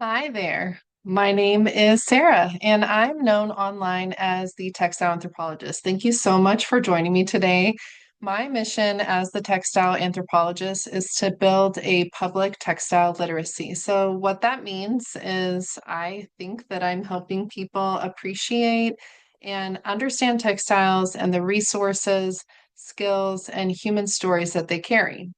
Hi there. My name is Sarah, and I'm known online as the Textile Anthropologist. Thank you so much for joining me today. My mission as the Textile Anthropologist is to build a public textile literacy. So, what that means is I think that I'm helping people appreciate and understand textiles and the resources, skills, and human stories that they carry.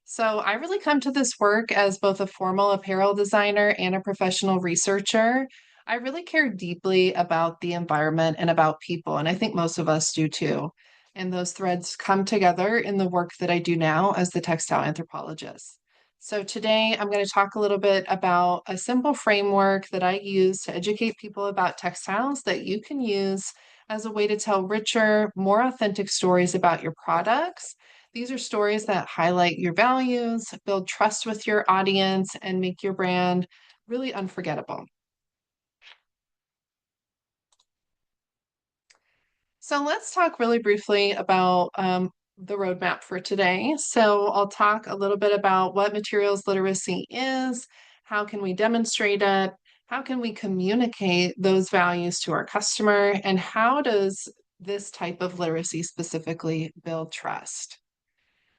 So I really come to this work as both a formal apparel designer and a professional researcher. I really care deeply about the environment and about people, and I think most of us do too. And those threads come together in the work that I do now as the textile anthropologist. So today I'm going to talk a little bit about a simple framework that I use to educate people about textiles that you can use as a way to tell richer, more authentic stories about your products. These are stories that highlight your values, build trust with your audience, and make your brand really unforgettable. So let's talk really briefly about the roadmap for today. So I'll talk a little bit about what materials literacy is, how can we demonstrate it, how can we communicate those values to our customer, and how does this type of literacy specifically build trust?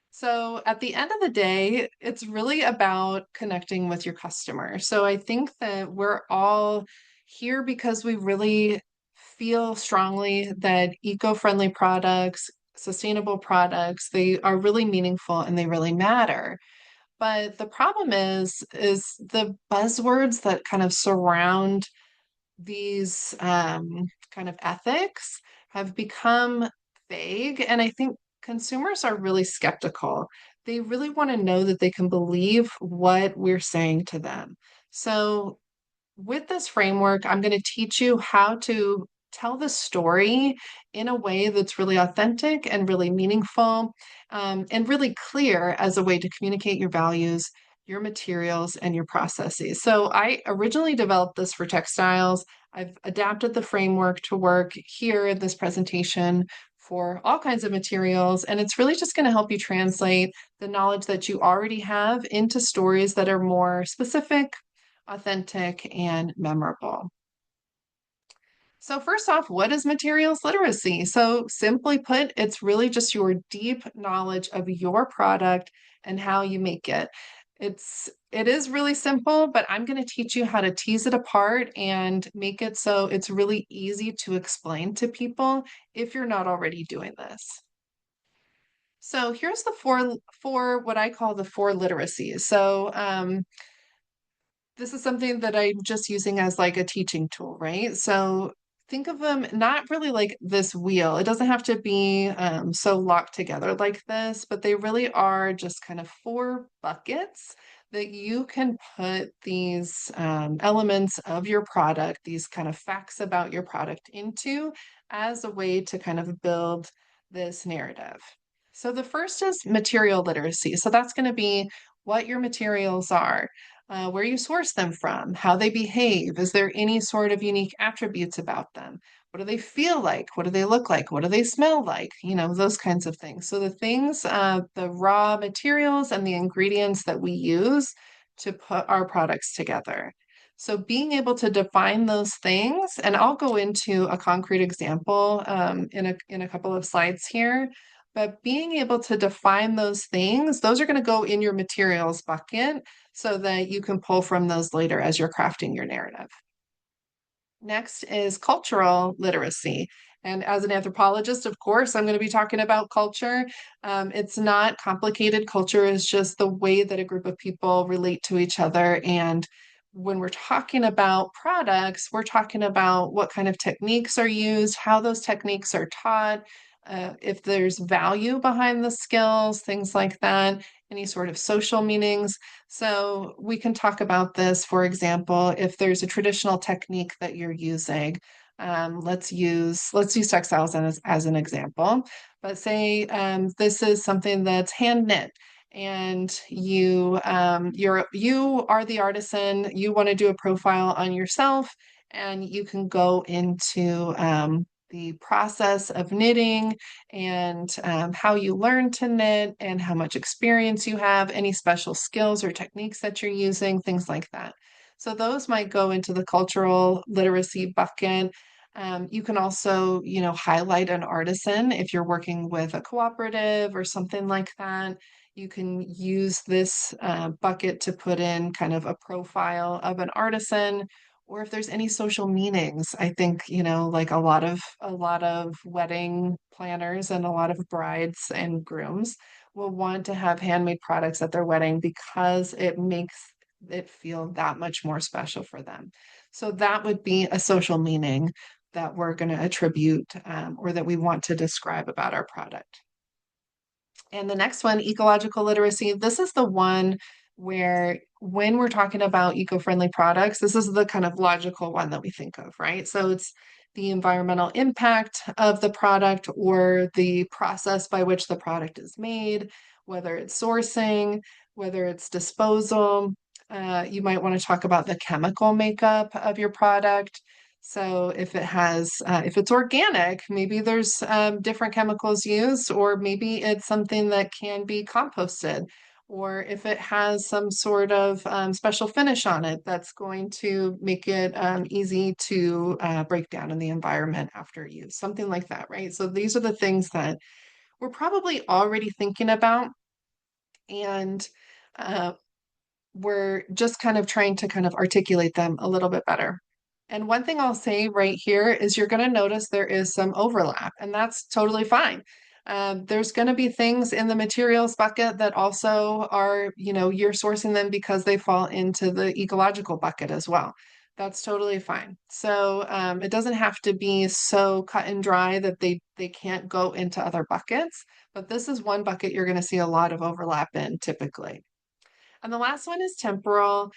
So at the end of the day, it's really about connecting with your customer. So I think that we're all here because we really feel strongly that eco-friendly products, sustainable products, they are really meaningful and they really matter. But the problem is the buzzwords that kind of surround these kind of ethics have become vague. And I think consumers are really skeptical. They really want to know that they can believe what we're saying to them. So, with this framework, I'm going to teach you how to tell the story in a way that's really authentic and really meaningful, and really clear as a way to communicate your values, your materials, and your processes. So I originally developed this for textiles. I've adapted the framework to work here in this presentation for all kinds of materials, and it's really just going to help you translate the knowledge that you already have into stories that are more specific, authentic, and memorable. So, first off, what is materials literacy? So, simply put, it's really just your deep knowledge of your product and how you make it. It is really simple, but I'm going to teach you how to tease it apart and make it so it's really easy to explain to people if you're not already doing this. So here's the four what I call the four literacies. So this is something that I'm just using as like a teaching tool, right? So think of them not really like this wheel. It doesn't have to be so locked together like this, but they really are just kind of four buckets that you can put these elements of your product, these kind of facts about your product into as a way to kind of build this narrative. So the first is material literacy. So that's going to be what your materials are, where you source them from, how they behave. Is there any sort of unique attributes about them? What do they feel like? What do they look like? What do they smell like? Those kinds of things. So the things, the raw materials and the ingredients that we use to put our products together. So being able to define those things, and I'll go into a concrete example in a couple of slides here, but being able to define those things, those are going to go in your materials bucket so that you can pull from those later as you're crafting your narrative. Next is cultural literacy. And as an anthropologist, of course, I'm going to be talking about culture. It's not complicated. Culture is just the way that a group of people relate to each other. And when we're talking about products, we're talking about what kind of techniques are used, how those techniques are taught, if there's value behind the skills, things like that, any sort of social meanings. So we can talk about this, for example, if there's a traditional technique that you're using. Let's use textiles as an example. But say this is something that's hand knit, and you are the artisan. You want to do a profile on yourself, and you can go into the process of knitting and how you learn to knit and how much experience you have, any special skills or techniques that you're using, things like that. So those might go into the cultural literacy bucket. You can also, highlight an artisan if you're working with a cooperative or something like that. You can use this bucket to put in kind of a profile of an artisan, or if there's any social meanings. I think, like a lot of wedding planners and a lot of brides and grooms will want to have handmade products at their wedding because it makes it feel that much more special for them. So that would be a social meaning that we're going to attribute or that we want to describe about our product. And the next one, ecological literacy. This is the one where when we're talking about eco-friendly products, this is the kind of logical one that we think of, right? So it's the environmental impact of the product or the process by which the product is made, whether it's sourcing, whether it's disposal. You might want to talk about the chemical makeup of your product. So if it's organic, maybe there's different chemicals used, or maybe it's something that can be composted, or if it has some sort of special finish on it that's going to make it easy to break down in the environment after use, something like that, right? So these are the things that we're probably already thinking about, and uh, we're just kind of trying to kind of articulate them a little bit better. And one thing I'll say right here is you're going to notice there is some overlap, and that's totally fine. There's going to be things in the materials bucket that also are, you're sourcing them because they fall into the ecological bucket as well. That's totally fine. So it doesn't have to be so cut and dry that they can't go into other buckets, but this is one bucket you're going to see a lot of overlap in typically. And the last one is temporal.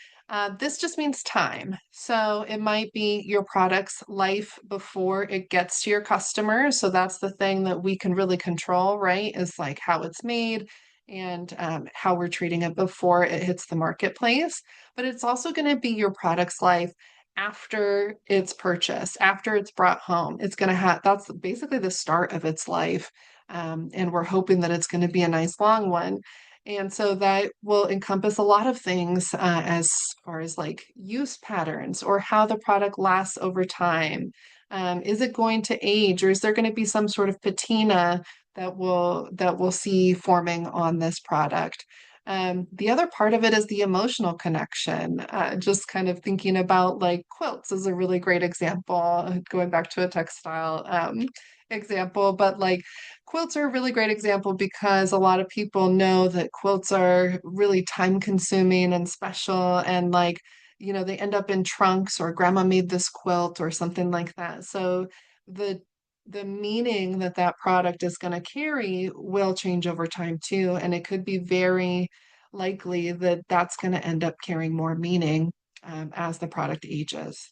This just means time. So it might be your product's life before it gets to your customer. So that's the thing that we can really control, right? Is like how it's made and how we're treating it before it hits the marketplace. But it's also going to be your product's life after it's purchased, after it's brought home. It's going to have, that's basically the start of its life. And we're hoping that it's going to be a nice long one. And so that will encompass a lot of things as far as like use patterns or how the product lasts over time. Is it going to age, or is there going to be some sort of patina that we'll see forming on this product? The other part of it is the emotional connection. Just kind of thinking about like quilts is a really great example, going back to a textile example, but like quilts are a really great example because a lot of people know that quilts are really time consuming and special, and like, they end up in trunks, or grandma made this quilt or something like that. So the the meaning that that product is going to carry will change over time too, and it could be very likely that that's going to end up carrying more meaning as the product ages.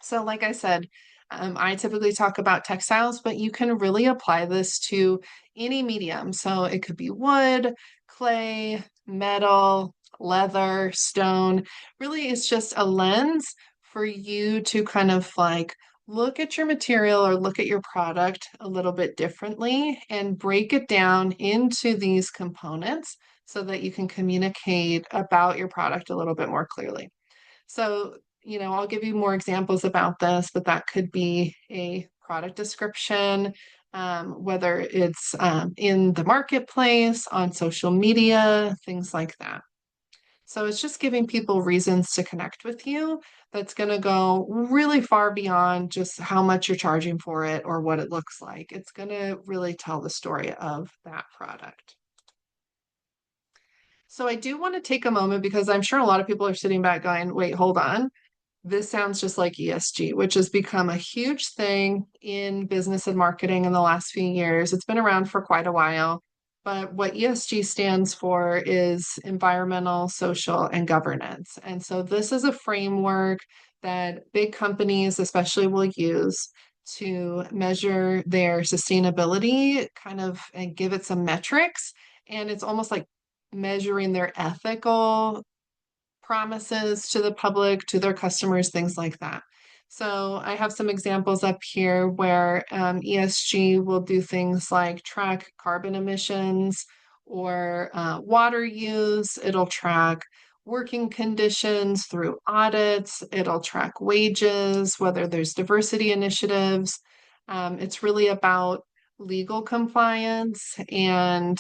So, like I said, I typically talk about textiles, but you can really apply this to any medium. So it could be wood, clay, metal, leather, stone. Really, it's just a lens for you to kind of like look at your material or look at your product a little bit differently and break it down into these components so that you can communicate about your product a little bit more clearly. So, I'll give you more examples about this, but that could be a product description, whether it's in the marketplace, on social media, things like that. So it's just giving people reasons to connect with you that's going to go really far beyond just how much you're charging for it or what it looks like. It's going to really tell the story of that product. So I do want to take a moment because I'm sure a lot of people are sitting back going, wait, hold on. This sounds just like ESG, which has become a huge thing in business and marketing in the last few years. It's been around for quite a while. But what ESG stands for is environmental, social, and governance. And so this is a framework that big companies especially will use to measure their sustainability, kind of, and give it some metrics. And it's almost like measuring their ethical promises to the public, to their customers, things like that. So I have some examples up here where ESG will do things like track carbon emissions or water use. It'll track working conditions through audits. It'll track wages, whether there's diversity initiatives. It's really about legal compliance and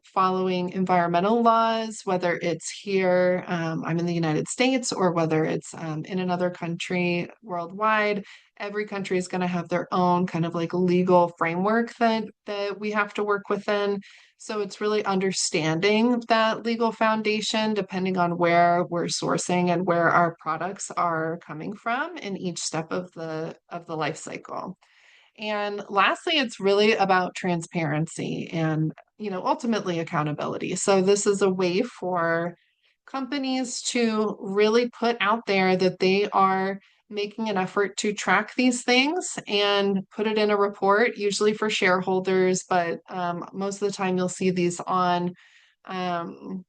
following environmental laws, whether it's here, I'm in the United States, or whether it's in another country worldwide. Every country is going to have their own kind of like legal framework that we have to work within. So it's really understanding that legal foundation depending on where we're sourcing and where our products are coming from in each step of the life cycle. And lastly, it's really about transparency and, ultimately accountability. So this is a way for companies to really put out there that they are making an effort to track these things and put it in a report, usually for shareholders, but most of the time you'll see these on um,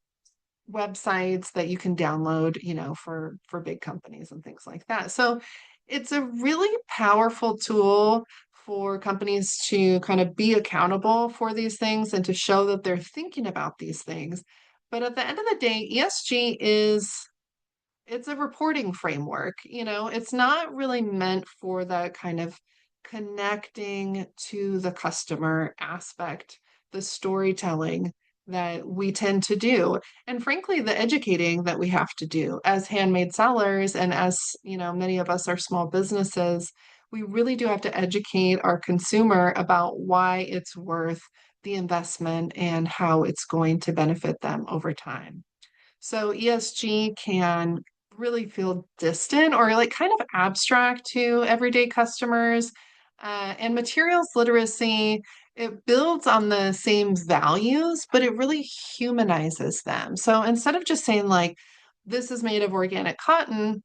websites that you can download, for big companies and things like that. So it's a really powerful tool for companies to kind of be accountable for these things and to show that they're thinking about these things. But at the end of the day, ESG it's a reporting framework. It's not really meant for that kind of connecting to the customer aspect, the storytelling that we tend to do, and frankly, the educating that we have to do as handmade sellers. And as many of us are small businesses, we really do have to educate our consumer about why it's worth the investment and how it's going to benefit them over time. So ESG can really feel distant or like kind of abstract to everyday customers. And materials literacy, it builds on the same values, but it really humanizes them. So instead of just saying like, this is made of organic cotton,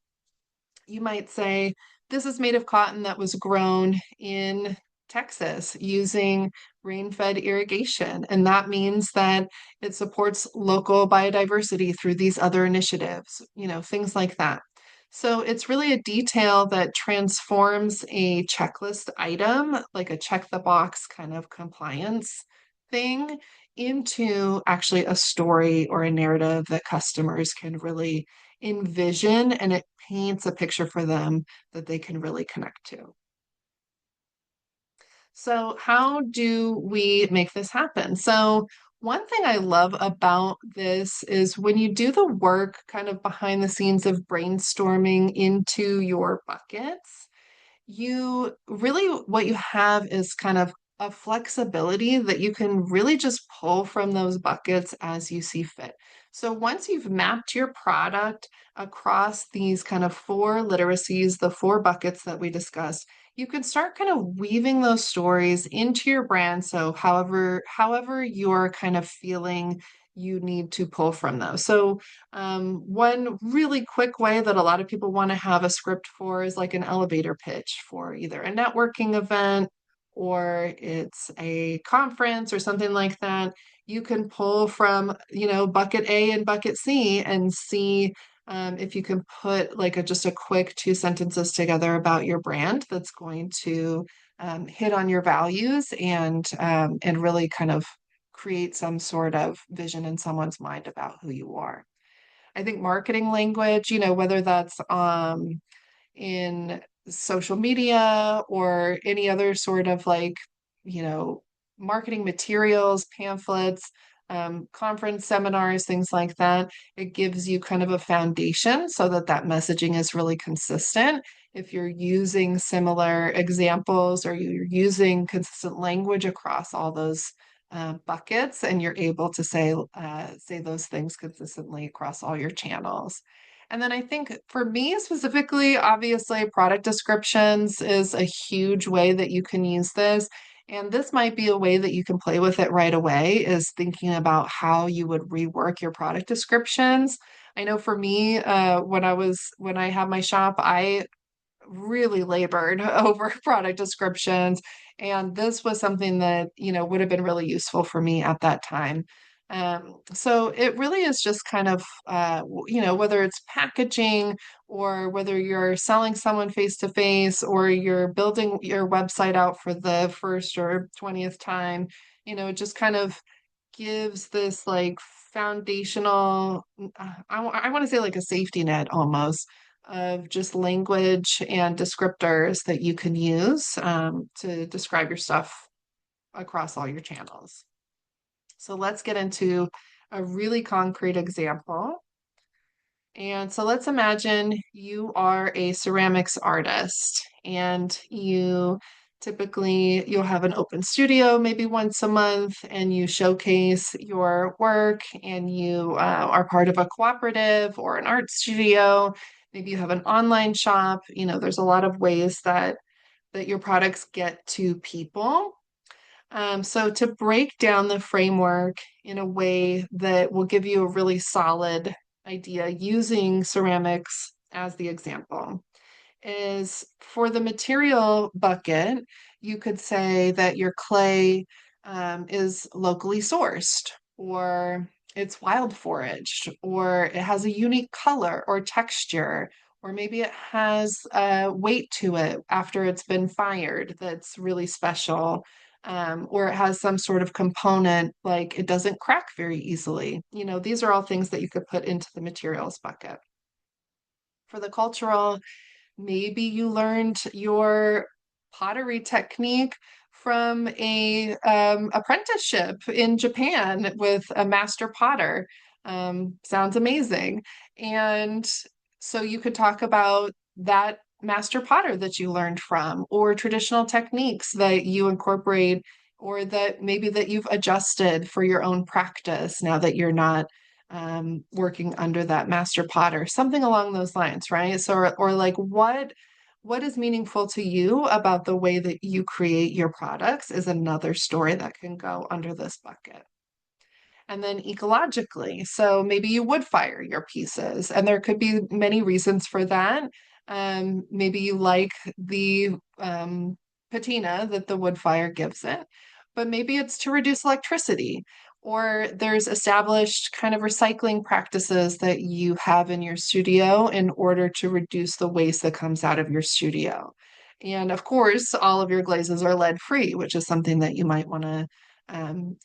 you might say, this is made of cotton that was grown in Texas using rain-fed irrigation. And that means that it supports local biodiversity through these other initiatives, things like that. So it's really a detail that transforms a checklist item, like a check the box kind of compliance thing, into actually a story or a narrative that customers can really envision, and it paints a picture for them that they can really connect to. So, how do we make this happen? So, one thing I love about this is when you do the work kind of behind the scenes of brainstorming into your buckets, you really, what you have is kind of a flexibility that you can really just pull from those buckets as you see fit. So once you've mapped your product across these kind of four literacies, the four buckets that we discussed, you can start kind of weaving those stories into your brand. So however you're kind of feeling you need to pull from those. So one really quick way that a lot of people want to have a script for is like an elevator pitch for either a networking event or it's a conference or something like that. You can pull from, bucket A and bucket C and see if you can put like just a quick two sentences together about your brand that's going to hit on your values and really kind of create some sort of vision in someone's mind about who you are. I think marketing language, whether that's in social media or any other sort of like, you know, marketing materials, pamphlets, conference seminars, things like that. It gives you kind of a foundation so that that messaging is really consistent. If you're using similar examples or you're using consistent language across all those buckets, and you're able to say those things consistently across all your channels. And then I think for me specifically, obviously, product descriptions is a huge way that you can use this. And this might be a way that you can play with it right away, is thinking about how you would rework your product descriptions. I know for me, when I have my shop, I really labored over product descriptions. And this was something that, would have been really useful for me at that time. So it really is just kind of, whether it's packaging or whether you're selling someone face to face or you're building your website out for the first or 20th time, just kind of gives this like foundational, I want to say like a safety net almost of just language and descriptors that you can use to describe your stuff across all your channels. So let's get into a really concrete example. And so let's imagine you are a ceramics artist and you'll have an open studio maybe once a month and you showcase your work and you are part of a cooperative or an art studio. Maybe you have an online shop. There's a lot of ways that your products get to people. So to break down the framework in a way that will give you a really solid idea using ceramics as the example is for the material bucket, you could say that your clay is locally sourced, or it's wild foraged, or it has a unique color or texture, or maybe it has weight to it after it's been fired that's really special. Or it has some sort of component like it doesn't crack very easily. These are all things that you could put into the materials bucket. For the cultural, maybe you learned your pottery technique from a apprenticeship in Japan with a master potter. Sounds amazing. And so you could talk about that master potter that you learned from, or traditional techniques that you incorporate, or that maybe that you've adjusted for your own practice now that you're not working under that master potter, something along those lines, right? So, or like what is meaningful to you about the way that you create your products is another story that can go under this bucket. And then ecologically, so maybe you would fire your pieces, and there could be many reasons for that. Maybe you like the patina that the wood fire gives it, but maybe it's to reduce electricity, or there's established kind of recycling practices that you have in your studio in order to reduce the waste that comes out of your studio. And of course, all of your glazes are lead free, which is something that you might want to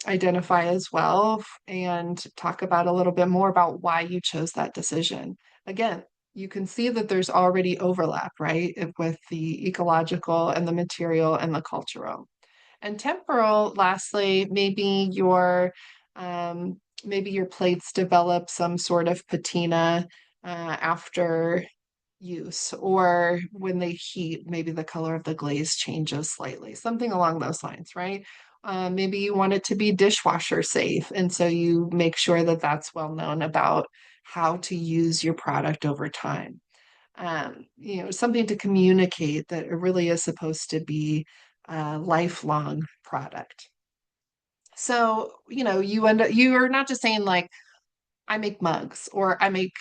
identify as well and talk about a little bit more about why you chose that decision. Again, you can see that there's already overlap, right, with the ecological and the material and the cultural. And temporal, lastly, maybe your plates develop some sort of patina after use, or when they heat, maybe the color of the glaze changes slightly, something along those lines, right? Maybe you want it to be dishwasher safe, and so you make sure that that's well known about how to use your product over time. Something to communicate that it really is supposed to be a lifelong product. So, you're not just saying like, I make mugs or I make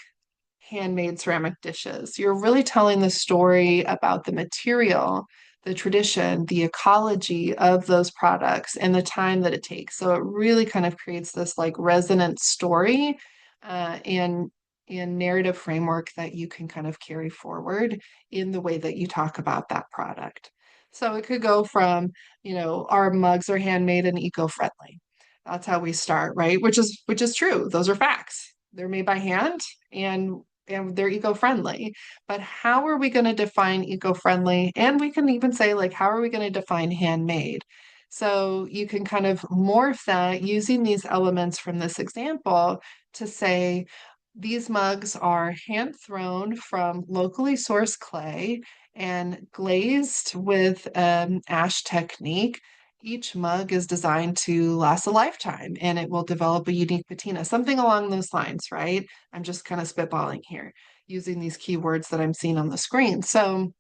handmade ceramic dishes. You're really telling the story about the material, the tradition, the ecology of those products, and the time that it takes. So it really kind of creates this like resonant story and narrative framework that you can kind of carry forward in the way that you talk about that product. So it could go from, our mugs are handmade and eco-friendly. That's how we start, right? Which is true. Those are facts. They're made by hand and they're eco-friendly. But how are we going to define eco-friendly? And we can even say, like, how are we going to define handmade? So you can kind of morph that using these elements from this example to say, these mugs are hand thrown from locally sourced clay and glazed with ash technique. Each mug is designed to last a lifetime and it will develop a unique patina, something along those lines, right? I'm just kind of spitballing here using these keywords that I'm seeing on the screen. So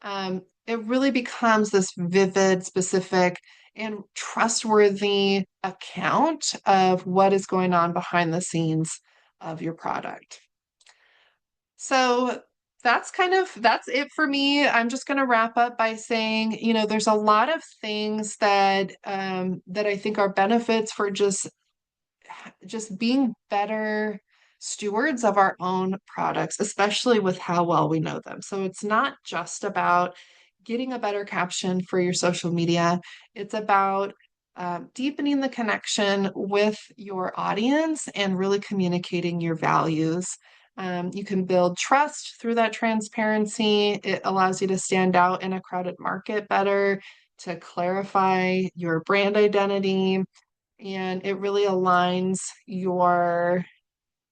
it really becomes this vivid, specific, and trustworthy account of what is going on behind the scenes of your product. So that's it for me. I'm just going to wrap up by saying, there's a lot of things that I think are benefits for just being better stewards of our own products, especially with how well we know them. So it's not just about getting a better caption for your social media. It's about deepening the connection with your audience and really communicating your values. You can build trust through that transparency. It allows you to stand out in a crowded market better, to clarify your brand identity, and it really aligns your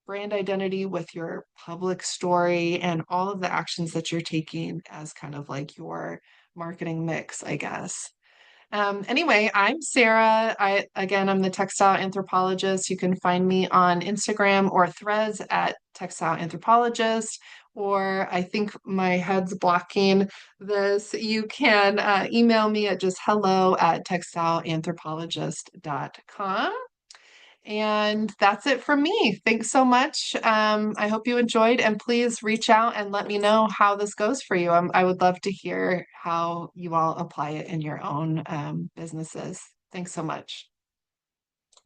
brand identity with your public story and all of the actions that you're taking as kind of like your marketing mix, I guess. Anyway, I'm Sara. I'm the textile anthropologist. You can find me on Instagram or Threads at textile anthropologist, or I think my head's blocking this. You can email me at just hello at textileanthropologist.com. And that's it from me. Thanks so much. I hope you enjoyed, and please reach out and let me know how this goes for you. I would love to hear how you all apply it in your own businesses. Thanks so much.